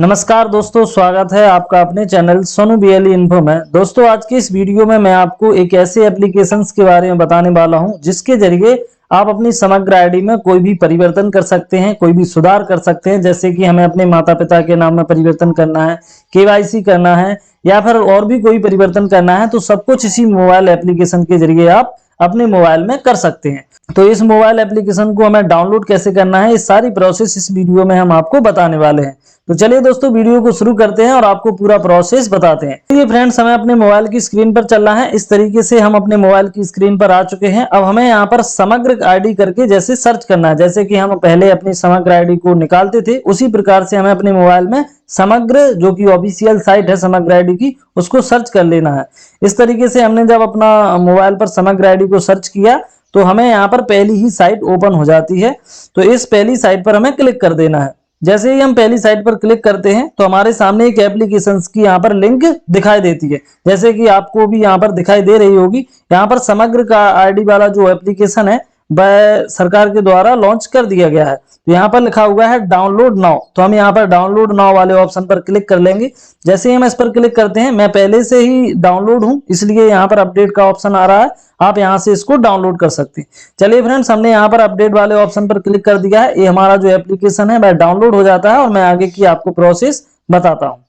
नमस्कार दोस्तों, स्वागत है आपका अपने चैनल सोनू बीएलई इन्फो में। दोस्तों, आज की इस वीडियो में मैं आपको एक ऐसे एप्लीकेशंस के बारे में बताने वाला हूं जिसके जरिए आप अपनी समग्र आईडी में कोई भी परिवर्तन कर सकते हैं, कोई भी सुधार कर सकते हैं। जैसे कि हमें अपने माता पिता के नाम में परिवर्तन करना है, केवाईसी करना है या फिर और भी कोई परिवर्तन करना है, तो सब कुछ इसी मोबाइल एप्लीकेशन के जरिए आप अपने मोबाइल में कर सकते हैं। तो इस मोबाइल एप्लीकेशन को हमें डाउनलोड कैसे करना है, इस सारी प्रोसेस इस वीडियो में हम आपको बताने वाले हैं। तो चलिए दोस्तों, वीडियो को शुरू करते हैं और आपको पूरा प्रोसेस बताते हैं। ये फ्रेंड्स, हमें अपने मोबाइल की स्क्रीन पर चलना है। इस तरीके से हम अपने मोबाइल की स्क्रीन पर आ चुके हैं। अब हमें यहाँ पर समग्र आईडी करके जैसे सर्च करना है, जैसे कि हम पहले अपनी समग्र आईडी को निकालते थे, उसी प्रकार से हमें अपने मोबाइल में समग्र, जो कि ऑफिशियल साइट है समग्र आईडी की, उसको सर्च कर लेना है। इस तरीके से हमने जब अपना मोबाइल पर समग्र आईडी को सर्च किया तो हमें यहाँ पर पहली ही साइट ओपन हो जाती है। तो इस पहली साइट पर हमें क्लिक कर देना है। जैसे ही हम पहली साइट पर क्लिक करते हैं तो हमारे सामने एक एप्लीकेशंस की यहाँ पर लिंक दिखाई देती है, जैसे कि आपको भी यहाँ पर दिखाई दे रही होगी। यहाँ पर समग्र का आईडी वाला जो एप्लीकेशन है वह सरकार के द्वारा लॉन्च कर दिया गया है। तो यहाँ पर लिखा हुआ है डाउनलोड नाउ, तो हम यहाँ पर डाउनलोड नाउ वाले ऑप्शन पर क्लिक कर लेंगे। जैसे ही हम इस पर क्लिक करते हैं, मैं पहले से ही डाउनलोड हूं, इसलिए यहाँ पर अपडेट का ऑप्शन आ रहा है, आप यहाँ से इसको डाउनलोड कर सकते हैं। चलिए फ्रेंड्स, हमने यहाँ पर अपडेट वाले ऑप्शन पर क्लिक कर दिया है। ये हमारा जो एप्लीकेशन है वह डाउनलोड हो जाता है और मैं आगे की आपको प्रोसेस बताता हूँ।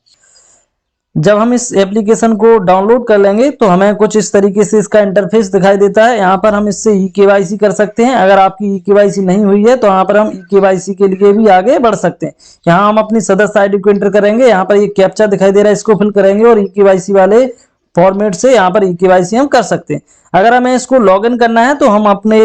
जब हम इस एप्लीकेशन को डाउनलोड कर लेंगे तो हमें कुछ इस तरीके से इसका इंटरफेस दिखाई देता है। यहाँ पर हम इससे ई केवाईसी कर सकते हैं। अगर आपकी ई केवाईसी नहीं हुई है तो यहाँ पर हम ई केवाईसी के लिए भी आगे बढ़ सकते हैं। यहाँ हम अपनी सदस्य आईडी को एंटर करेंगे। यहाँ पर ये कैप्चा दिखाई दे रहा है, इसको फिल करेंगे और ई केवाईसी वाले फॉर्मेट से यहाँ पर ई केवाईसी हम कर सकते हैं। अगर हमें इसको लॉग इन करना है तो हम अपने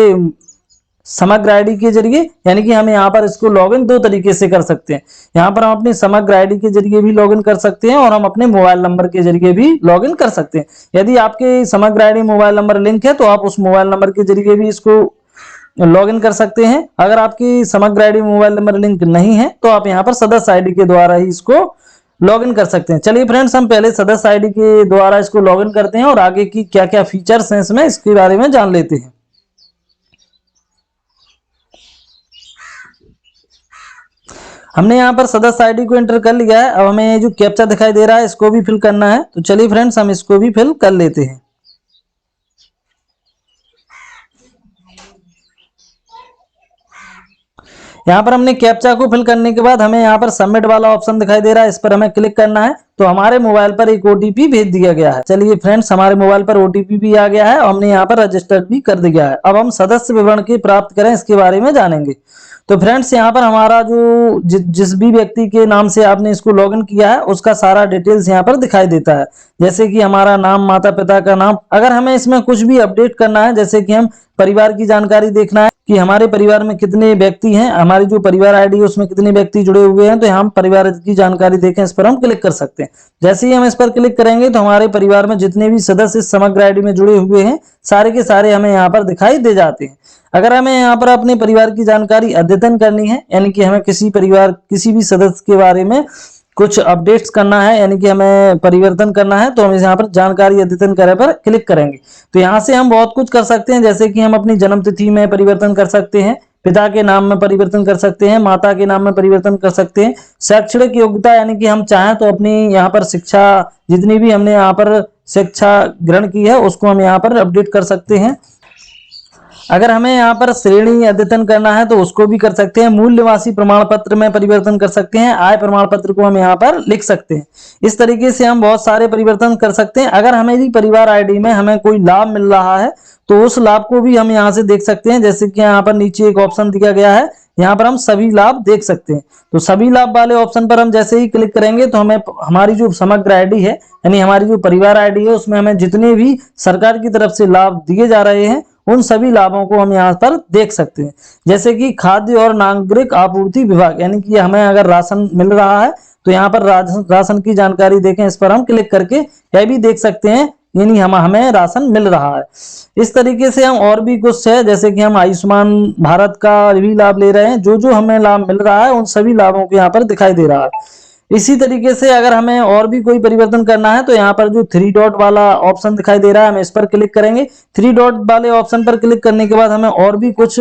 समग्र आईडी के जरिए, यानी कि हम यहाँ पर इसको लॉगिन दो तरीके से कर सकते हैं। यहाँ पर हम अपनी समग्र आईडी के जरिए भी लॉगिन कर सकते हैं और हम अपने मोबाइल नंबर के जरिए भी लॉगिन कर सकते हैं। यदि आपके समग्र आईडी मोबाइल नंबर लिंक है तो आप उस मोबाइल नंबर के जरिए भी इसको लॉगिन कर सकते हैं। अगर आपकी समग्र आईडी मोबाइल नंबर लिंक नहीं है तो आप यहाँ पर सदस्य आईडी के द्वारा ही इसको लॉगिन कर सकते हैं। चलिए फ्रेंड्स, हम पहले सदस्य आईडी के द्वारा इसको लॉगिन करते हैं और आगे की क्या क्या फीचर्स हैं इसमें, इसके बारे में जान लेते हैं। हमने यहाँ पर सदस्य आईडी को एंटर कर लिया है। अब हमें जो कैप्चा दिखाई दे रहा है इसको भी फिल करना है। तो चलिए फ्रेंड्स, हम इसको भी फिल कर लेते हैं। यहाँ पर हमने कैप्चा को फिल करने के बाद हमें यहाँ पर सबमिट वाला ऑप्शन दिखाई दे रहा है, इस पर हमें क्लिक करना है। तो हमारे मोबाइल पर एक ओटीपी भेज दिया गया है। चलिए फ्रेंड्स, हमारे मोबाइल पर ओटीपी भी आ गया है और हमने यहाँ पर रजिस्टर भी कर दिया है। अब हम सदस्य विवरण की प्राप्त करें, इसके बारे में जानेंगे। तो फ्रेंड्स, यहाँ पर हमारा जो जिस भी व्यक्ति के नाम से आपने इसको लॉगिन किया है उसका सारा डिटेल्स यहाँ पर दिखाई देता है, जैसे कि हमारा नाम, माता पिता का नाम। अगर हमें इसमें कुछ भी अपडेट करना है, जैसे कि हम परिवार की जानकारी देखना है कि हमारे परिवार में कितने व्यक्ति हैं, हमारी जो परिवार आईडी है उसमें कितने व्यक्ति जुड़े हुए हैं, तो हम परिवार की जानकारी देखें, इस पर हम क्लिक कर सकते हैं। जैसे ही हम इस पर क्लिक करेंगे तो हमारे परिवार में जितने भी सदस्य इस समग्र आईडी में जुड़े हुए हैं सारे के सारे हमें यहाँ पर दिखाई दे जाते हैं। अगर हमें यहाँ पर अपने परिवार की जानकारी अद्यतन करनी है, यानी कि हमें किसी भी सदस्य के बारे में कुछ अपडेट्स करना है, यानी कि हमें परिवर्तन करना है, तो हम यहाँ पर जानकारी अद्यतन करे पर क्लिक करेंगे। तो यहाँ से हम बहुत कुछ कर सकते हैं, जैसे कि हम अपनी जन्म तिथि में परिवर्तन कर सकते हैं, पिता के नाम में परिवर्तन कर सकते हैं, माता के नाम में परिवर्तन कर सकते हैं। शैक्षणिक योग्यता, यानी कि हम चाहें तो अपनी यहाँ पर शिक्षा, जितनी भी हमने यहाँ पर शिक्षा ग्रहण की है उसको हम यहाँ पर अपडेट कर सकते हैं। अगर हमें यहाँ पर श्रेणी अद्यतन करना है तो उसको भी कर सकते हैं। मूल निवासी प्रमाण पत्र में परिवर्तन कर सकते हैं। आय प्रमाण पत्र को हम यहाँ पर लिख सकते हैं। इस तरीके से हम बहुत सारे परिवर्तन कर सकते हैं। अगर हमारी परिवार आईडी में हमें कोई लाभ मिल रहा है तो उस लाभ को भी हम यहाँ से देख सकते हैं, जैसे कि यहाँ पर नीचे एक ऑप्शन दिया गया है, यहाँ पर हम सभी लाभ देख सकते हैं। तो सभी लाभ वाले ऑप्शन पर हम जैसे ही क्लिक करेंगे तो हमें हमारी जो समग्र आईडी है, यानी हमारी जो परिवार आईडी है, उसमें हमें जितने भी सरकार की तरफ से लाभ दिए जा रहे हैं उन सभी लाभों को हम यहाँ पर देख सकते हैं। जैसे कि खाद्य और नागरिक आपूर्ति विभाग, यानी कि हमें अगर राशन मिल रहा है तो यहाँ पर राशन की जानकारी देखें, इस पर हम क्लिक करके यह भी देख सकते हैं, यानी हमें राशन मिल रहा है। इस तरीके से हम और भी कुछ है, जैसे कि हम आयुष्मान भारत का भी लाभ ले रहे हैं, जो जो हमें लाभ मिल रहा है उन सभी लाभों को यहाँ पर दिखाई दे रहा है। इसी तरीके से अगर हमें और भी कोई परिवर्तन करना है तो यहाँ पर जो 3 डॉट वाला ऑप्शन दिखाई दे रहा है, हम इस पर क्लिक करेंगे। 3 डॉट वाले ऑप्शन पर क्लिक करने के बाद हमें और भी कुछ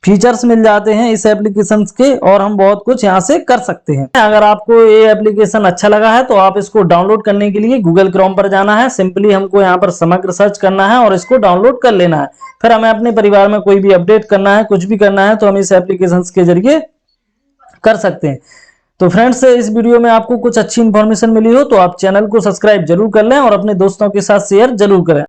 फीचर्स मिल जाते हैं इस एप्लीकेशन के और हम बहुत कुछ यहाँ से कर सकते हैं। अगर आपको ये एप्लीकेशन अच्छा लगा है तो आप इसको डाउनलोड करने के लिए गूगल क्रोम पर जाना है। सिंपली हमको यहाँ पर समग्र सर्च करना है और इसको डाउनलोड कर लेना है। फिर हमें अपने परिवार में कोई भी अपडेट करना है, कुछ भी करना है तो हम इस एप्लीकेशन के जरिए कर सकते हैं। तो फ्रेंड्स, इस वीडियो में आपको कुछ अच्छी इंफॉर्मेशन मिली हो तो आप चैनल को सब्सक्राइब जरूर कर लें और अपने दोस्तों के साथ शेयर जरूर करें।